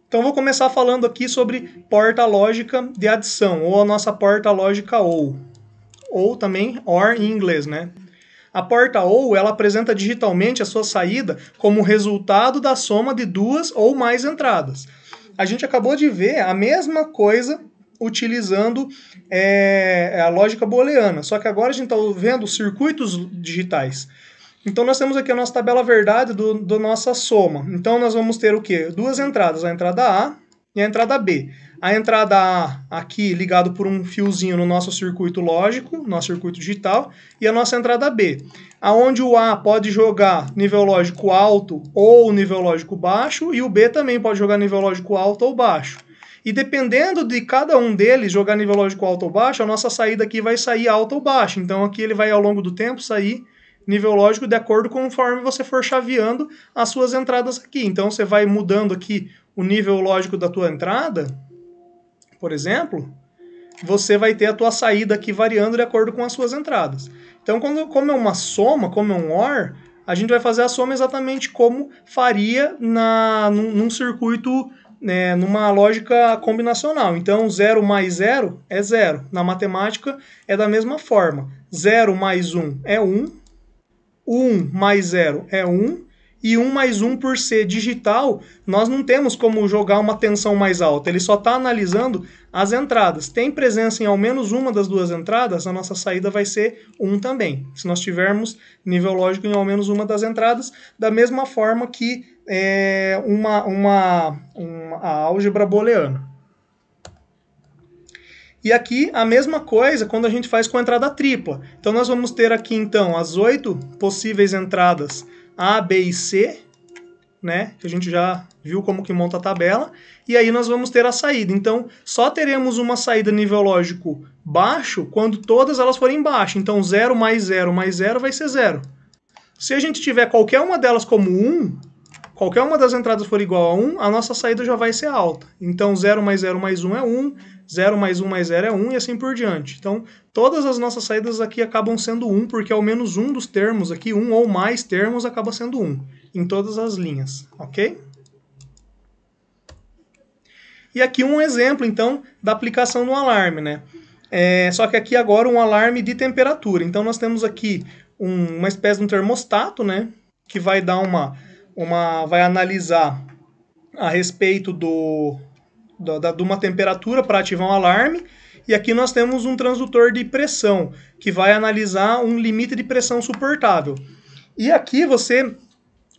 Então vou começar falando aqui sobre porta lógica de adição, ou a nossa porta lógica ou também OR em inglês, né? A porta OR, ela apresenta digitalmente a sua saída como resultado da soma de duas ou mais entradas. A gente acabou de ver a mesma coisa utilizando a lógica booleana, só que agora a gente está vendo circuitos digitais. Então nós temos aqui a nossa tabela verdade do nossa soma. Então nós vamos ter o quê? Duas entradas, a entrada A e a entrada B. A entrada A aqui ligado por um fiozinho no nosso circuito lógico, nosso circuito digital, e a nossa entrada B, aonde o A pode jogar nível lógico alto ou nível lógico baixo, e o B também pode jogar nível lógico alto ou baixo. E dependendo de cada um deles jogar nível lógico alto ou baixo, a nossa saída aqui vai sair alta ou baixa. Então aqui ele vai ao longo do tempo sair nível lógico de acordo conforme você for chaveando as suas entradas aqui. Então você vai mudando aqui o nível lógico da tua entrada, por exemplo, você vai ter a tua saída aqui variando de acordo com as suas entradas. Então, como é uma soma, como é um OR, a gente vai fazer a soma exatamente como faria num circuito, numa lógica combinacional. Então, 0 mais 0 é 0. Na matemática é da mesma forma. 0 mais 1 é 1. 1 mais 0 é 1. E 1 mais 1 por ser digital, nós não temos como jogar uma tensão mais alta. Ele só está analisando as entradas. Tem presença em ao menos uma das duas entradas, a nossa saída vai ser 1 também. Se nós tivermos nível lógico em ao menos uma das entradas, da mesma forma que a álgebra booleana. E aqui a mesma coisa quando a gente faz com a entrada tripla. Então nós vamos ter aqui então as 8 possíveis entradas A, B e C, né? Que a gente já viu como que monta a tabela. E aí nós vamos ter a saída. Então só teremos uma saída nível lógico baixo quando todas elas forem baixo. Então 0 mais 0 mais 0 vai ser 0. Se a gente tiver qualquer uma delas como 1, qualquer uma das entradas for igual a 1, a nossa saída já vai ser alta. Então 0 mais 0 mais 1 é 1, 0 mais 1 mais 0 é 1 e assim por diante. Então todas as nossas saídas aqui acabam sendo 1, porque ao menos um dos termos aqui, um ou mais termos, acaba sendo 1, em todas as linhas, ok? E aqui um exemplo, então, da aplicação do alarme, né? Só que aqui agora um alarme de temperatura. Então nós temos aqui uma espécie de um termostato, né? Que vai dar vai analisar a respeito de uma temperatura para ativar um alarme. E aqui nós temos um transdutor de pressão, que vai analisar um limite de pressão suportável. E aqui você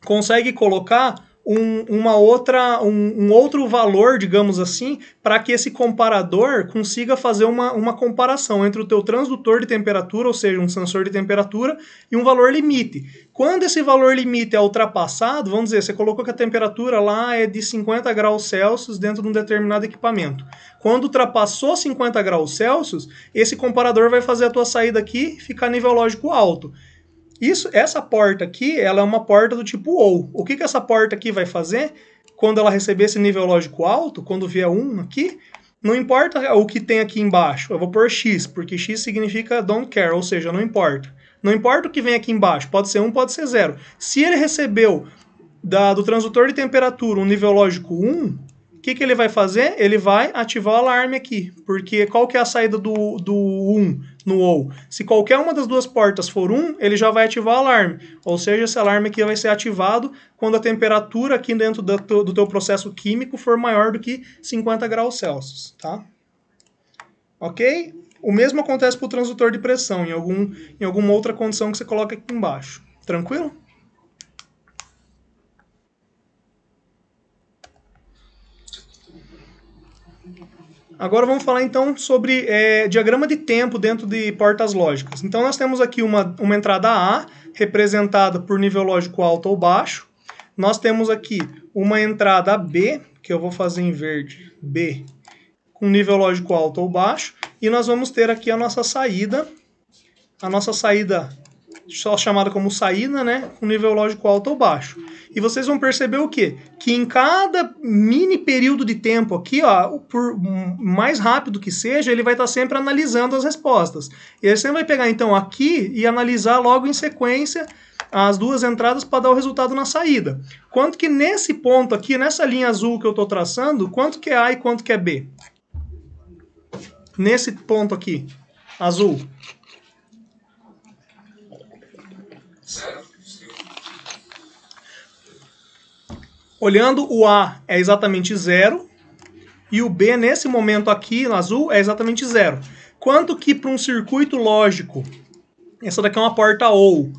consegue colocar um outro valor, digamos assim, para que esse comparador consiga fazer uma comparação entre o teu transdutor de temperatura, ou seja, um sensor de temperatura, e um valor limite. Quando esse valor limite é ultrapassado, vamos dizer, você colocou que a temperatura lá é de 50 graus Celsius dentro de um determinado equipamento. Quando ultrapassou 50 graus Celsius, esse comparador vai fazer a tua saída aqui ficar nível lógico alto. Essa porta aqui, ela é uma porta do tipo OR. O que essa porta aqui vai fazer quando ela receber esse nível lógico alto, quando vier 1 aqui, não importa o que tem aqui embaixo, eu vou pôr X, porque X significa don't care, ou seja, não importa. Não importa o que vem aqui embaixo, pode ser 1, pode ser 0. Se ele recebeu do transdutor de temperatura um nível lógico 1, o que ele vai fazer? Ele vai ativar o alarme aqui, porque qual que é a saída do 1 no OR? Se qualquer uma das duas portas for 1, ele já vai ativar o alarme, ou seja, esse alarme aqui vai ser ativado quando a temperatura aqui dentro do teu processo químico for maior do que 50 graus Celsius, tá? Ok? O mesmo acontece para o transdutor de pressão, em alguma outra condição que você coloca aqui embaixo. Tranquilo? Agora vamos falar então sobre diagrama de tempo dentro de portas lógicas. Então nós temos aqui uma entrada A, representada por nível lógico alto ou baixo. Nós temos aqui uma entrada B, que eu vou fazer em verde, B, com nível lógico alto ou baixo. E nós vamos ter aqui a nossa saída só chamada como saída, né, com nível lógico alto ou baixo. E vocês vão perceber o quê? Que em cada mini período de tempo aqui, ó, por mais rápido que seja, ele vai estar sempre analisando as respostas. E ele sempre vai pegar, então, aqui e analisar logo em sequência as duas entradas para dar o resultado na saída. Quanto que nesse ponto aqui, nessa linha azul que eu estou traçando, quanto que é A e quanto que é B? Nesse ponto aqui, azul. Olhando, o A é exatamente 0 e o B, nesse momento aqui, no azul, é exatamente 0. Quanto que para um circuito lógico, essa daqui é uma porta OR,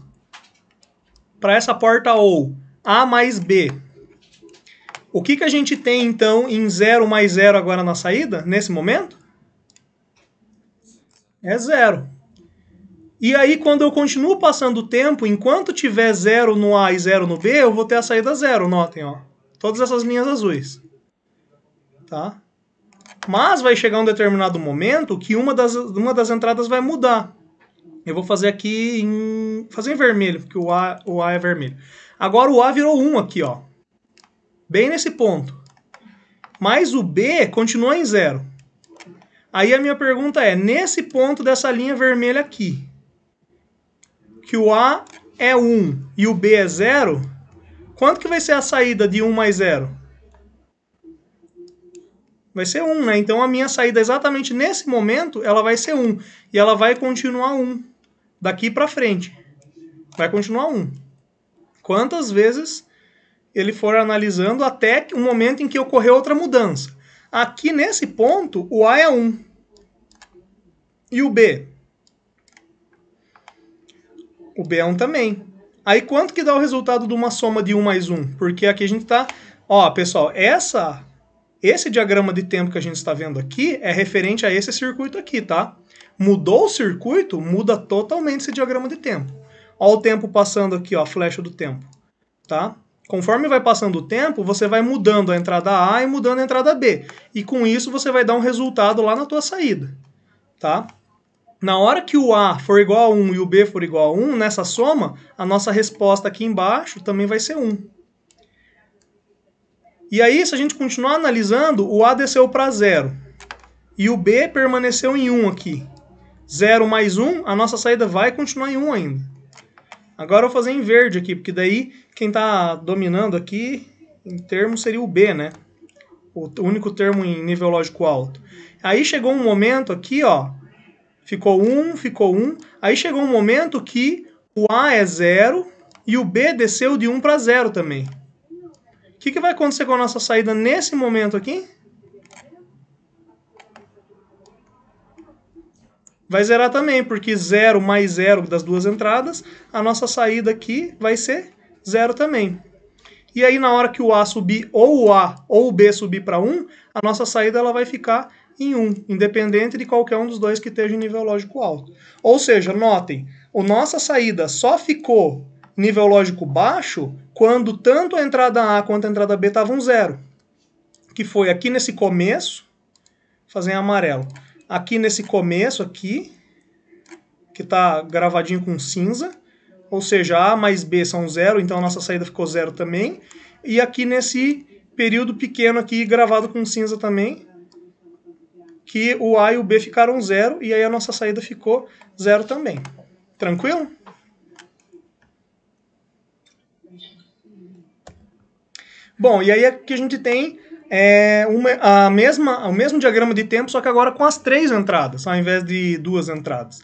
para essa porta OR, A mais B, o que a gente tem então em 0 mais 0 agora na saída, nesse momento? É 0. E aí, quando eu continuo passando o tempo, enquanto tiver 0 no A e 0 no B, eu vou ter a saída 0, notem, ó. Todas essas linhas azuis. Tá? Mas vai chegar um determinado momento que uma das entradas vai mudar. Eu vou fazer aqui fazer em vermelho, porque o A é vermelho. Agora o A virou 1 aqui, ó. Bem nesse ponto. Mas o B continua em 0. Aí a minha pergunta é, nesse ponto dessa linha vermelha aqui, que o A é 1 e o B é 0, quanto que vai ser a saída de 1 mais 0? Vai ser 1, né? Então a minha saída exatamente nesse momento, ela vai ser 1. E ela vai continuar 1. Daqui para frente. Vai continuar 1. Quantas vezes ele for analisando até o momento em que ocorreu outra mudança. Aqui nesse ponto, o A é 1. E o B? O B é 1 também. Aí quanto que dá o resultado de uma soma de 1 mais 1? Porque aqui a gente está... Ó, pessoal, esse diagrama de tempo que a gente está vendo aqui é referente a esse circuito aqui, tá? Mudou o circuito, muda totalmente esse diagrama de tempo. Ó o tempo passando aqui, ó, a flecha do tempo, tá? Conforme vai passando o tempo, você vai mudando a entrada A e mudando a entrada B. E com isso você vai dar um resultado lá na tua saída, tá? Na hora que o A for igual a 1 e o B for igual a 1, nessa soma, a nossa resposta aqui embaixo também vai ser 1. E aí, se a gente continuar analisando, o A desceu para 0. E o B permaneceu em 1 aqui. 0 mais 1, a nossa saída vai continuar em 1 ainda. Agora eu vou fazer em verde aqui, porque daí quem está dominando aqui em termos seria o B, né? O único termo em nível lógico alto. Aí chegou um momento aqui, ó. Ficou 1, ficou 1. Aí chegou um momento que o A é 0 e o B desceu de 1 para 0 também. O que vai acontecer com a nossa saída nesse momento aqui? Vai zerar também, porque 0 mais 0 das duas entradas, a nossa saída aqui vai ser 0 também. E aí na hora que o A subir, ou o A ou o B subir para 1, a nossa saída ela vai ficar em 1, independente de qualquer um dos dois que esteja em nível lógico alto. Ou seja, notem, a nossa saída só ficou nível lógico baixo quando tanto a entrada A quanto a entrada B estavam 0. Que foi aqui nesse começo, fazer em amarelo. Aqui nesse começo aqui, que está gravadinho com cinza, ou seja, A mais B são 0, então a nossa saída ficou 0 também. E aqui nesse período pequeno aqui, gravado com cinza também, que o A e o B ficaram 0, e aí a nossa saída ficou 0 também. Tranquilo? Bom, e aí aqui a gente tem o mesmo diagrama de tempo, só que agora com as 3 entradas, ao invés de 2 entradas.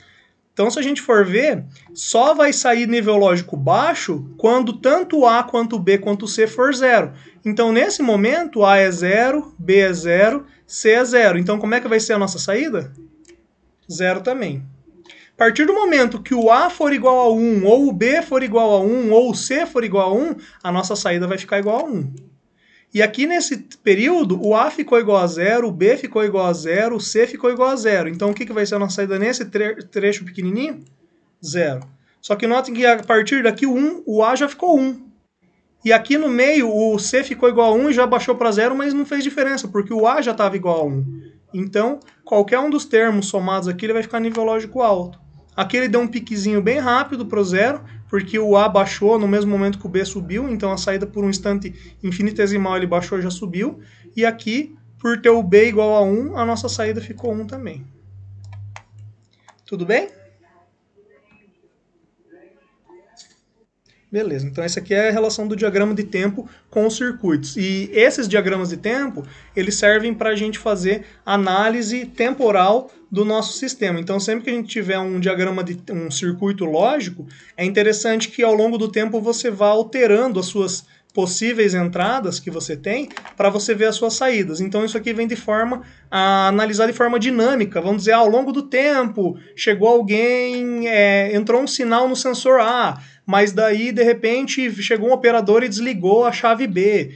Então, se a gente for ver, só vai sair nível lógico baixo quando tanto o A quanto o B quanto o C for 0. Então, nesse momento, A é 0, B é 0, C é 0. Então, como é que vai ser a nossa saída? 0 também. A partir do momento que o A for igual a 1, ou o B for igual a 1, ou o C for igual a 1, a nossa saída vai ficar igual a 1. E aqui nesse período, o A ficou igual a 0, o B ficou igual a 0, o C ficou igual a 0. Então, o que vai ser a nossa saída nesse trecho pequenininho? 0. Só que notem que a partir daqui, o A já ficou 1. E aqui no meio, o C ficou igual a 1 e já baixou para 0, mas não fez diferença, porque o A já estava igual a 1. Então, qualquer um dos termos somados aqui, ele vai ficar nível lógico alto. Aqui ele deu um piquezinho bem rápido para o 0, porque o A baixou no mesmo momento que o B subiu, então a saída por um instante infinitesimal ele baixou e já subiu. E aqui, por ter o B igual a 1, a nossa saída ficou 1 também. Tudo bem? Beleza, então essa aqui é a relação do diagrama de tempo com os circuitos. E esses diagramas de tempo, eles servem para a gente fazer análise temporal do nosso sistema. Então sempre que a gente tiver um diagrama de um circuito lógico, é interessante que ao longo do tempo você vá alterando as suas possíveis entradas que você tem para você ver as suas saídas. Então isso aqui vem de forma a analisar de forma dinâmica. Vamos dizer, ao longo do tempo chegou alguém, entrou um sinal no sensor A, mas daí de repente chegou um operador e desligou a chave B.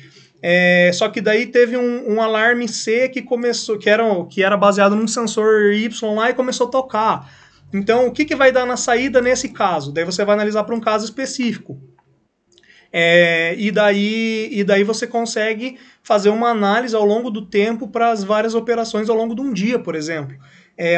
Só que daí teve um alarme C que começou, que era baseado num sensor Y lá e começou a tocar. Então o que vai dar na saída nesse caso? Daí você vai analisar para um caso específico. E daí você consegue fazer uma análise ao longo do tempo para as várias operações ao longo de um dia, por exemplo.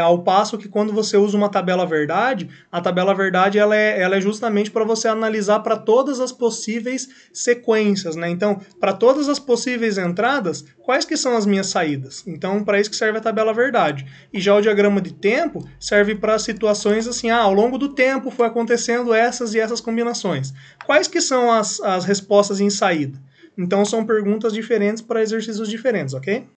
Ao passo que quando você usa uma tabela verdade, a tabela verdade ela é justamente para você analisar para todas as possíveis sequências, né? Então, para todas as possíveis entradas, quais que são as minhas saídas? Então, para isso que serve a tabela verdade. E já o diagrama de tempo serve para situações assim, ao longo do tempo foi acontecendo essas e essas combinações. Quais que são as respostas em saída? Então, são perguntas diferentes para exercícios diferentes, ok?